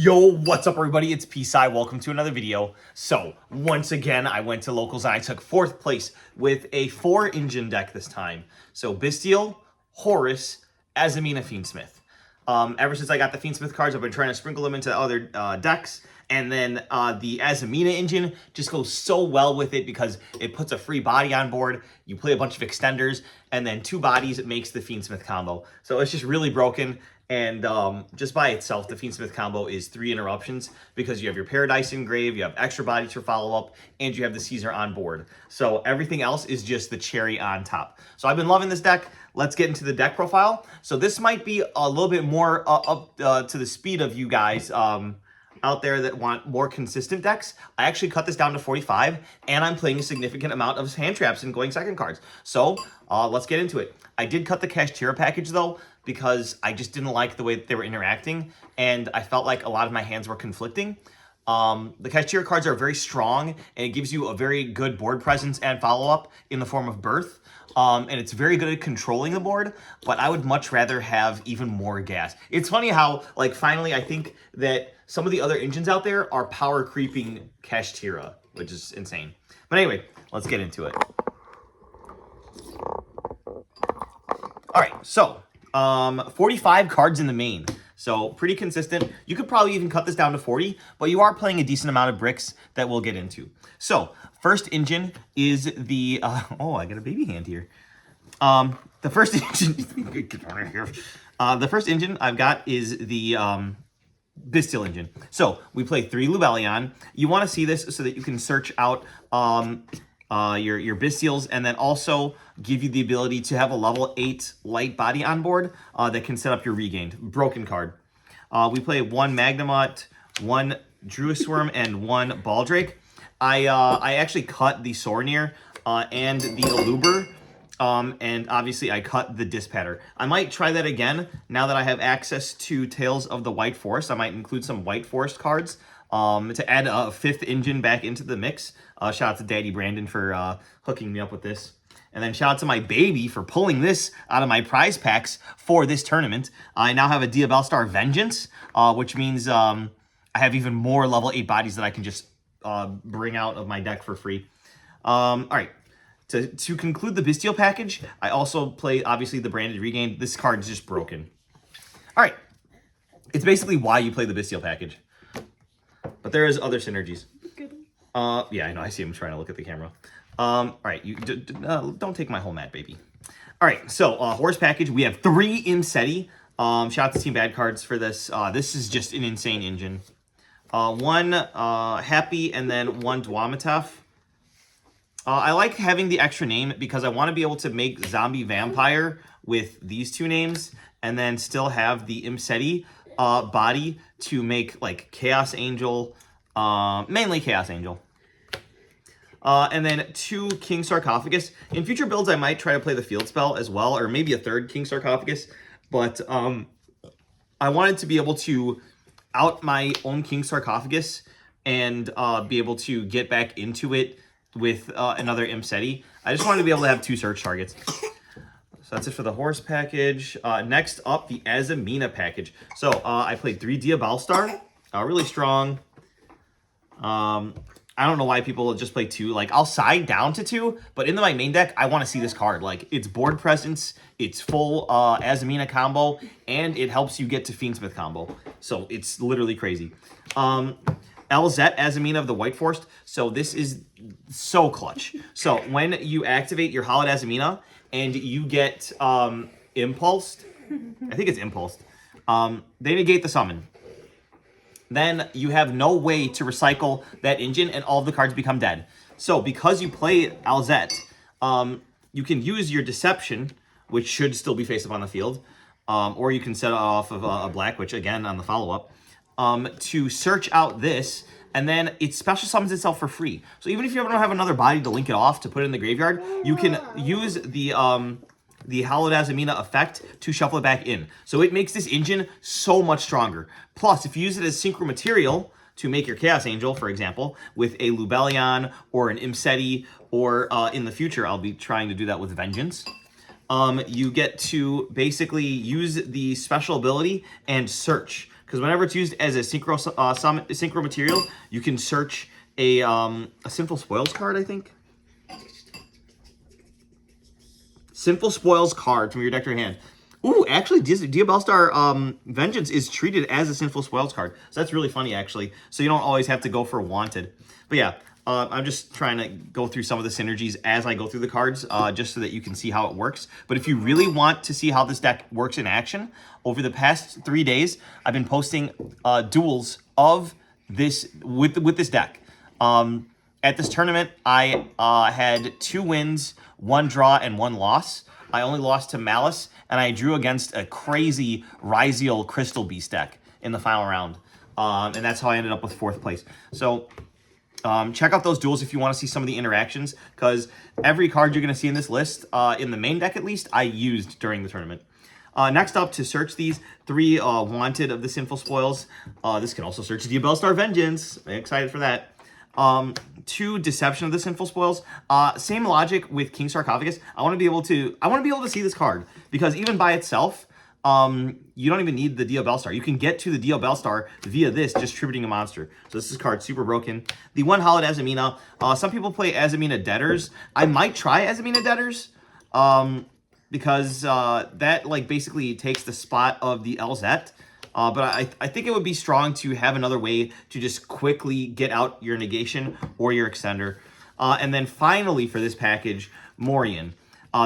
Yo, what's up everybody? It's Peace-I. Welcome to another video. So, once again, I went to locals and I took 4th place with a 4-engine deck this time. So, Bystial, Horus, Azamina, Fiendsmith. Ever since I got the Fiendsmith cards, I've been trying to sprinkle them into other decks. And then the Azamina engine just goes so well with it because it puts a free body on board. You play a bunch of extenders, and then 2 bodies, it makes the Fiendsmith combo. So it's just really broken. And just by itself, the Fiendsmith combo is 3 interruptions because you have your Paradise Engrave, you have extra bodies for follow-up, and you have the Caesar on board. So everything else is just the cherry on top. So I've been loving this deck. Let's get into the deck profile. So this might be a little bit more up to the speed of you guys out there that want more consistent decks. I actually cut this down to 45, and I'm playing a significant amount of hand traps and going second cards. So let's get into it. I did cut the Azamina package though, because I just didn't like the way that they were interacting, and I felt like a lot of my hands were conflicting. The Azamina cards are very strong, and it gives you a very good board presence and follow-up in the form of Birth. And it's very good at controlling the board, but I would much rather have even more gas. It's funny how, like, finally I think that some of the other engines out there are power creeping Azamina, which is insane. But anyway, let's get into it. All right, so 45 cards in the main. So pretty consistent. You could probably even cut this down to 40, but you are playing a decent amount of bricks that we'll get into. So first engine is the, oh, I got a baby hand here. The first engine, get out of here. The first engine I've got is the Bystial engine. So we play 3 Lubellion. You want to see this so that you can search out your Bystials, and then also give you the ability to have a level 8 light body on board that can set up your regained broken card. We play 1 Magnamut, 1 Druisworm, and 1 Baldrake. I actually cut the Sornir and the Aluber, and obviously I cut the Dispatter. I might try that again now that I have access to Tales of the White Forest. I might include some White Forest cards to add a 5th engine back into the mix. Shout out to Daddy Brandon for hooking me up with this. And then shout out to my baby for pulling this out of my prize packs for this tournament. I now have a Diabellstar Vengeance, which means I have even more level 8 bodies that I can just bring out of my deck for free. All right. To conclude the Bystial package, I also play, obviously, the Branded Regain. This card is just broken. All right. It's basically why you play the Bystial package. But there is other synergies. Yeah, I know. I see him trying to look at the camera. All right, you don't take my whole mat, baby. All right, so Horus package. We have 3 Imseti. Shout out to Team Bad Cards for this. This is just an insane engine. 1 Happy, and then 1 Dwamatef. I like having the extra name because I want to be able to make Zombie Vampire with these 2 names, and then still have the Imseti body to make like Chaos Angel, mainly Chaos Angel. And then 2 King Sarcophagus. In future builds, I might try to play the field spell as well, or maybe a 3rd King Sarcophagus. But I wanted to be able to out my own King Sarcophagus and be able to get back into it with another Imseti. I just wanted to be able to have 2 search targets. So that's it for the Horus package. Next up, the Azamina package. So I played 3 Diabellstar. Really strong. I don't know why people just play 2. Like, I'll side down to 2, but in my main deck, I want to see this card. Like, it's board presence, it's full Azamina combo, and it helps you get to Fiendsmith combo. So it's literally crazy. LZ Azamina of the White Forest. So this is so clutch. So when you activate your Hallowed Azamina and you get Impulsed, I think it's Impulsed, they negate the summon. Then you have no way to recycle that engine, and all of the cards become dead. So because you play Alzette, you can use your Deception, which should still be face up on the field, or you can set it off of a black, which again on the follow-up, to search out this, and then it special summons itself for free. So even if you don't have another body to link it off to put it in the graveyard, you can use the Hallowed Azamina effect to shuffle it back in. So it makes this engine so much stronger. Plus, if you use it as synchro material to make your Chaos Angel, for example, with a Lubellion or an Imseti, or in the future, I'll be trying to do that with Vengeance, you get to basically use the special ability and search. because whenever it's used as a synchro material, you can search a Sinful Spoils card, I think. Sinful Spoils card from your deck to your hand. Ooh, actually, Diabellstar Vengeance is treated as a Sinful Spoils card. So that's really funny, actually. So you don't always have to go for Wanted. But yeah, I'm just trying to go through some of the synergies as I go through the cards, just so that you can see how it works. But if you really want to see how this deck works in action, over the past 3 days, I've been posting duels of this with this deck. At this tournament, I had 2 wins, 1 draw, and 1 loss. I only lost to Malice, and I drew against a crazy Bystial Crystal Beast deck in the final round. And that's how I ended up with 4th place. So check out those duels if you want to see some of the interactions, because every card you're going to see in this list, in the main deck at least, I used during the tournament. Next up, to search these 3 Wanted of the Sinful Spoils, this can also search Diabellstar Vengeance. I'm excited for that. 2 Deception of the Sinful Spoils. Same logic with King Sarcophagus. I want to be able to see this card, because even by itself, you don't even need the Diabellstar. You can get to the Diabellstar via this, just tributing a monster. So this is card super broken. The 1 Hallowed Azamina. Some people play Azamina Debtors. I might try Azamina Debtors, because that like basically takes the spot of the LZ. But I think it would be strong to have another way to just quickly get out your negation or your extender. And then finally for this package, Morian.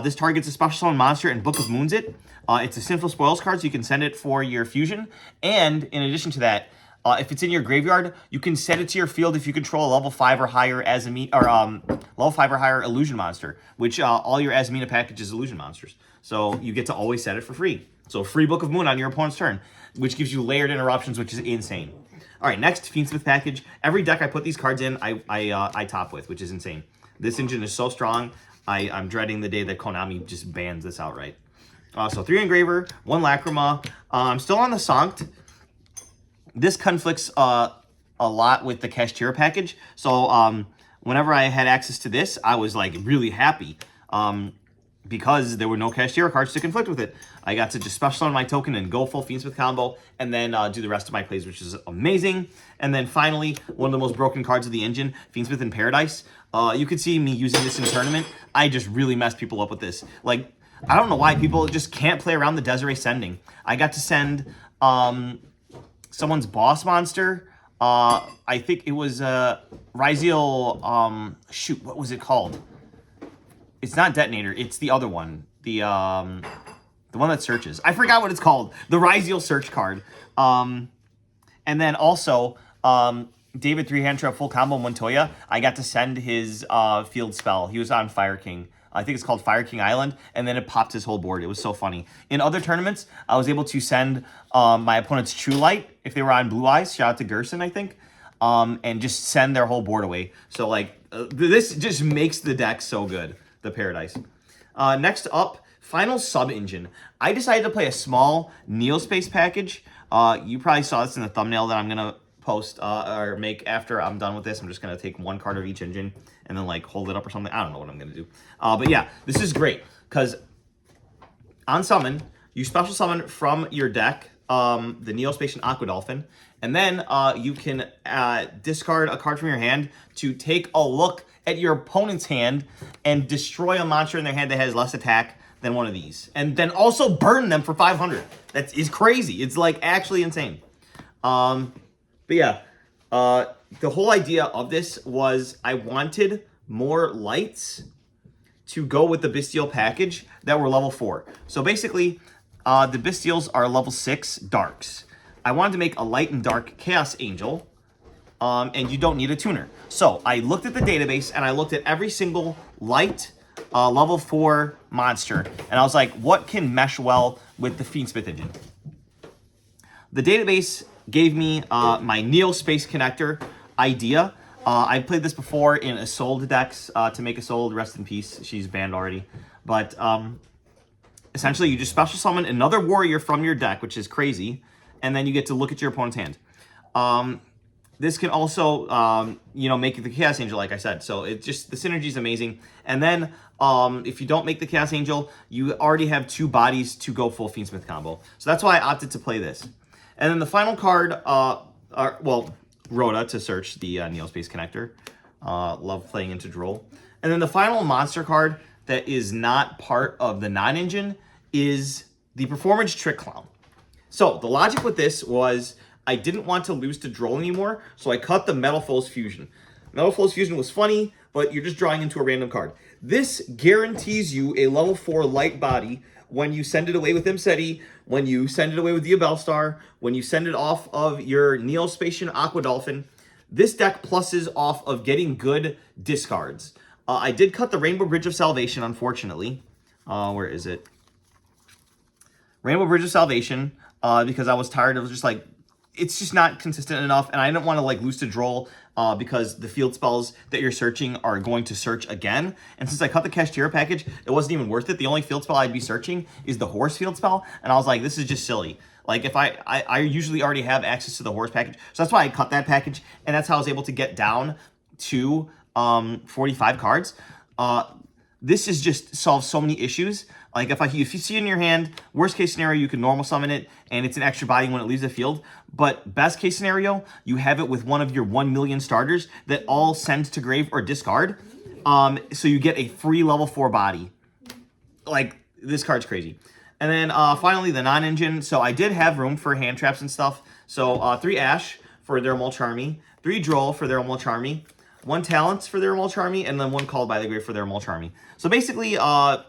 This targets a special summon monster and Book of Moons it. It's a Sinful Spoils card, so you can send it for your fusion. And in addition to that, if it's in your graveyard, you can send it to your field if you control a level 5 or higher level 5 or higher illusion monster, which all your Azamina Package is illusion monsters. So you get to always set it for free. So free Book of Moon on your opponent's turn, which gives you layered interruptions, which is insane. All right, next, Fiendsmith Package. Every deck I put these cards in, I top with, which is insane. This engine is so strong. I'm dreading the day that Konami just bans this outright. So 3 Engraver, 1 Lacrima. I'm still on the Sanct. This conflicts a lot with the Kashtira package. So whenever I had access to this, I was like really happy. Because there were no Kashtira cards to conflict with it. I got to just special summon my token and go full Fiendsmith combo, and then do the rest of my plays, which is amazing. And then finally, one of the most broken cards of the engine, Fiendsmith in Paradise. You could see me using this in tournament. I just really messed people up with this. Like, I don't know why people just can't play around the Desiree sending. I got to send someone's boss monster. I think it was Ryziel, shoot, what was it called? It's not Detonator, it's the other one. The one that searches. I forgot what it's called. The Ryziel search card. And then also, David 3-hand trap full combo Montoya. I got to send his field spell. He was on Fire King. I think it's called Fire King Island, and then it popped his whole board. It was so funny. In other tournaments, I was able to send my opponent's True Light, if they were on Blue Eyes, shout out to Gerson, I think, and just send their whole board away. So, like, this just makes the deck so good, the Paradise. Next up, final sub-engine. I decided to play a small Neospace package. You probably saw this in the thumbnail that I'm going to post or make after I'm done with this. I'm just going to take 1 card of each engine and then like hold it up or something. I don't know what I'm going to do. But yeah, this is great because on summon, you special summon from your deck the Neospatian Aqua Dolphin, and then you can discard a card from your hand to take a look at your opponent's hand and destroy a monster in their hand that has less attack than one of these. And then also burn them for 500. That is crazy. It's like actually insane. But yeah, the whole idea of this was I wanted more lights to go with the Bystial package that were level 4. So basically, the Bystials are level 6 darks. I wanted to make a light and dark Chaos Angel, and you don't need a tuner. So I looked at the database, and I looked at every single light level 4 monster, and I was like, what can mesh well with the Fiendsmith engine? The database gave me my Neospace connector idea. I played this before in Isolde decks to make Isolde, rest in peace. She's banned already. But essentially, you just special summon another warrior from your deck, which is crazy, and then you get to look at your opponent's hand. This can also, make the Chaos Angel, like I said. So it just, the synergy is amazing. And then if you don't make the Chaos Angel, you already have 2 bodies to go full Fiendsmith combo. So that's why I opted to play this. And then the final card, Rhoda to search the Neospace connector. Love playing into Droll. And then the final monster card that is not part of the non-engine is the Performance Trick Clown. So the logic with this was I didn't want to lose to Droll anymore, so I cut the Metal Foes Fusion. Metal Foes Fusion was funny, but you're just drawing into a random card. This guarantees you a level 4 light body when you send it away with Imseti, when you send it away with the Bellstar, when you send it off of your Neospatian Aqua Dolphin. This deck pluses off of getting good discards. I did cut the Rainbow Bridge of Salvation, unfortunately. Where is it? Rainbow Bridge of Salvation, because I was tired of just like, it's just not consistent enough, and I didn't want to like lose to Droll because the field spells that you're searching are going to search again. And since I cut the Kashtira package, it wasn't even worth it. The only field spell I'd be searching is the Horus field spell, and I was like, this is just silly. Like if I usually already have access to the Horus package, so that's why I cut that package, and that's how I was able to get down to 45 cards. This is just solves so many issues. Like if you see it in your hand, worst case scenario, you can normal summon it and it's an extra body when it leaves the field. But best case scenario, you have it with one of your 1 million starters that all send to grave or discard. So you get a free level 4 body. Like this card's crazy. And then finally the non-engine. So I did have room for hand traps and stuff. So 3 Ash for their Mulcharmy, 3 Droll for their Mulcharmy, 1 Talents for their Mulcharmy, and then 1 Called by the Grave for their Mulcharmy. So basically,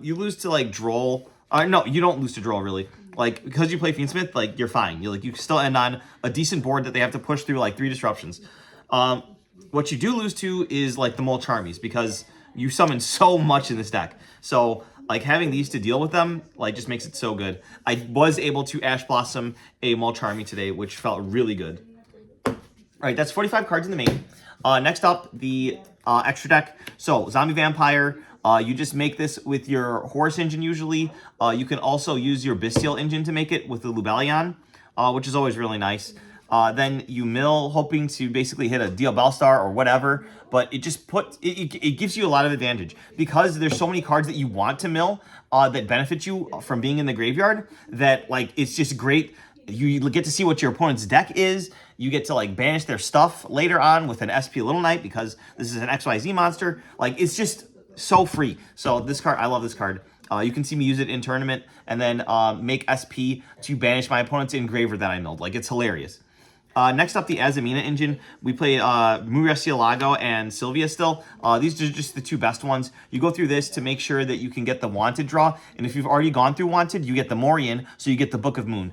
you lose to like Droll. No, you don't lose to Droll really. Like because you play Fiendsmith, like you're fine. You still end on a decent board that they have to push through like 3 disruptions. What you do lose to is like the Mulcharmies because you summon so much in this deck. So like having these to deal with them like just makes it so good. I was able to Ash Blossom a Mulcharmy today, which felt really good. All right, that's 45 cards in the main. Next up, the extra deck. So, Zombie Vampire, you just make this with your Horus engine usually. You can also use your Bystial engine to make it with the Lubellion, which is always really nice. Then you mill, hoping to basically hit a Deal Bellstar or whatever, but it just it gives you a lot of advantage. Because there's so many cards that you want to mill that benefit you from being in the graveyard, that like it's just great. You get to see what your opponent's deck is. You get to like banish their stuff later on with an SP Little Knight because this is an XYZ monster. Like it's just so free. So this card, I love this card. You can see me use it in tournament and then make SP to banish my opponent's engraver that I milled. Like it's hilarious. Next up, the Azamina engine. We played Murcielago and Sylvia still. These are just the 2 best ones. You go through this to make sure that you can get the Wanted draw. And if you've already gone through Wanted, you get the Morian, so you get the Book of Moon,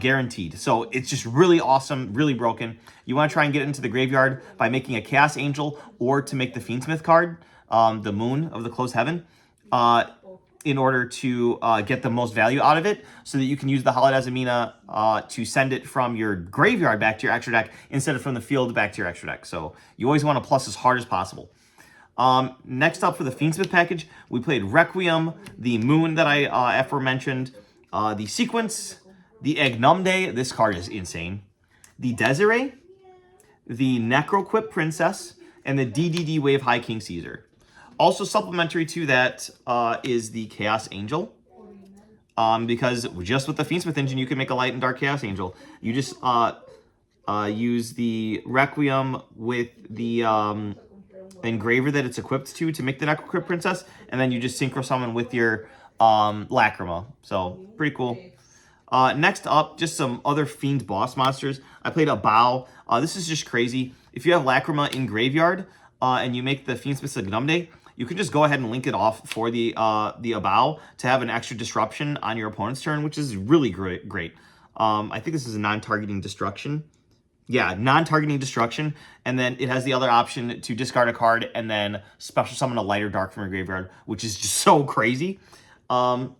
guaranteed. So it's just really awesome, really broken. You want to try and get into the graveyard by making a Chaos Angel or to make the Fiendsmith card, the Moon of the Closed Heaven, in order to get the most value out of it, so that you can use the Hallowed Azamina to send it from your graveyard back to your extra deck instead of from the field back to your extra deck. So you always want to plus as hard as possible. Next up for the Fiendsmith package, we played Requiem, the Moon that I aforementioned, the Sequence, the Egnumde, this card is insane, the Desiree, the Necroquip Princess, and the DDD Wave High King Caesar. Also supplementary to that is the Chaos Angel, because just with the Fiendsmith engine, you can make a Light and Dark Chaos Angel. You just use the Requiem with the engraver that it's equipped to make the Necroquip Princess, and then you just Synchro Summon with your Lacrima. So, pretty cool. Next up, just some other Fiend boss monsters. I played a Bow. This is just crazy. If you have Lacrima in graveyard and you make the Fiendsmith Egnumde, you can just go ahead and link it off for the Abao to have an extra disruption on your opponent's turn, which is really great. I think this is a non-targeting destruction. Yeah, non-targeting destruction. And then it has the other option to discard a card and then special summon a light or dark from your graveyard, which is just so crazy. Boom,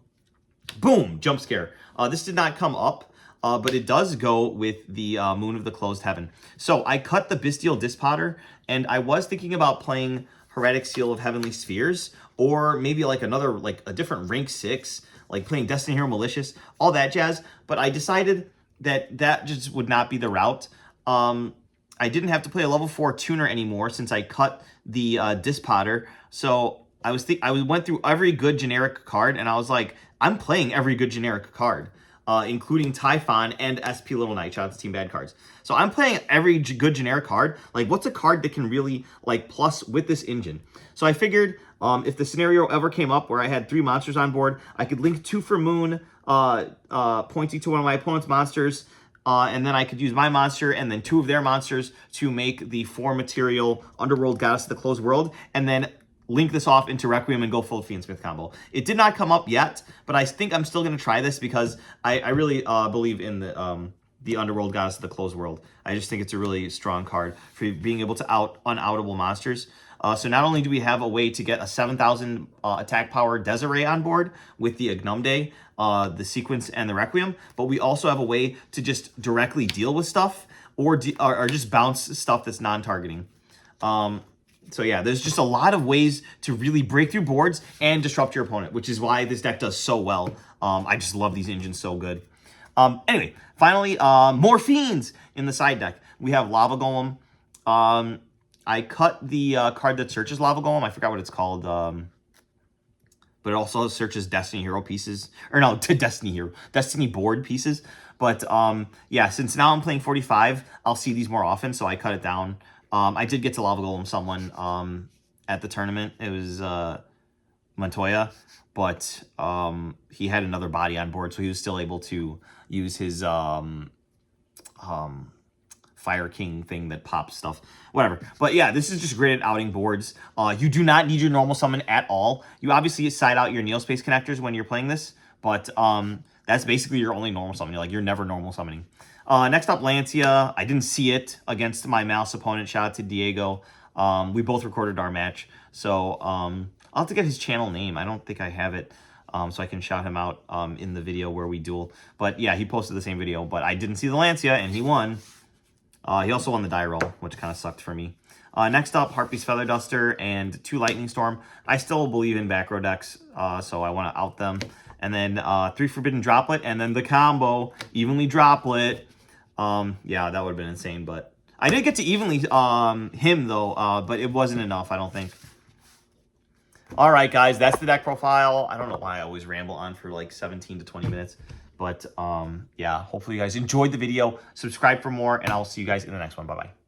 jump scare. This did not come up, but it does go with the Moon of the Closed Heaven. So I cut the Bystial Dispotter, and I was thinking about playing Heretic Seal of Heavenly Spheres, or maybe like another, like a different rank 6, like playing Destiny Hero Malicious, all that jazz. But I decided that that just would not be the route. I didn't have to play a level 4 tuner anymore since I cut the Dispotter. So I went through every good generic card, and I was like, I'm playing every good generic card. including Typhon and SP Little Knight. Shout out to Team Bad Cards. So I'm playing every good generic card. Like, what's a card that can really, like, plus with this engine? So I figured if the scenario ever came up where I had 3 monsters on board, I could link 2 for Moon, pointing to one of my opponent's monsters, and then I could use my monster and then 2 of their monsters to make the 4 material Underworld Goddess of the Closed World, and then link this off into Requiem and go full Fiendsmith combo. It did not come up yet, but I think I'm still going to try this because I really believe in the Underworld Goddess of the Closed World. I just think it's a really strong card for being able to unoutable monsters. So not only do we have a way to get a 7,000 attack power Desiree on board with the Ignumde, the Sequence, and the Requiem, but we also have a way to just directly deal with stuff or just bounce stuff that's non-targeting. So yeah, there's just a lot of ways to really break through boards and disrupt your opponent, which is why this deck does so well. I just love these engines so good. Anyway, finally, more Fiends in the side deck. We have Lava Golem. I cut the card that searches Lava Golem. I forgot what it's called. But it also searches Destiny Hero pieces. Or no, to Destiny board pieces. But yeah, since now I'm playing 45, I'll see these more often, so I cut it down. I did get to Lava Golem someone at the tournament. It was Montoya, but he had another body on board, so he was still able to use his Fire King thing that pops stuff. Whatever. But yeah, this is just great at outing boards. You do not need your normal summon at all. You obviously side out your Neospace connectors when you're playing this, but that's basically your only normal summon. You're never normal summoning. Next up, Lancia. I didn't see it against my mouse opponent. Shout out to Diego. We both recorded our match. So I'll have to get his channel name. I don't think I have it. So I can shout him out in the video where we duel. But yeah, he posted the same video. But I didn't see the Lancia, and he won. He also won the die roll, which kind of sucked for me. Next up, Harpy's Feather Duster and 2 Lightning Storm. I still believe in back row decks, so I want to out them. And then 3 Forbidden Droplet, and then the combo, Evenly Droplet. Yeah, that would have been insane, but I did get to evenly him, though, but it wasn't enough, I don't think. All right, guys, that's the deck profile. I don't know why I always ramble on for like 17 to 20 minutes. But, yeah, hopefully you guys enjoyed the video. Subscribe for more, and I'll see you guys in the next one. Bye-bye.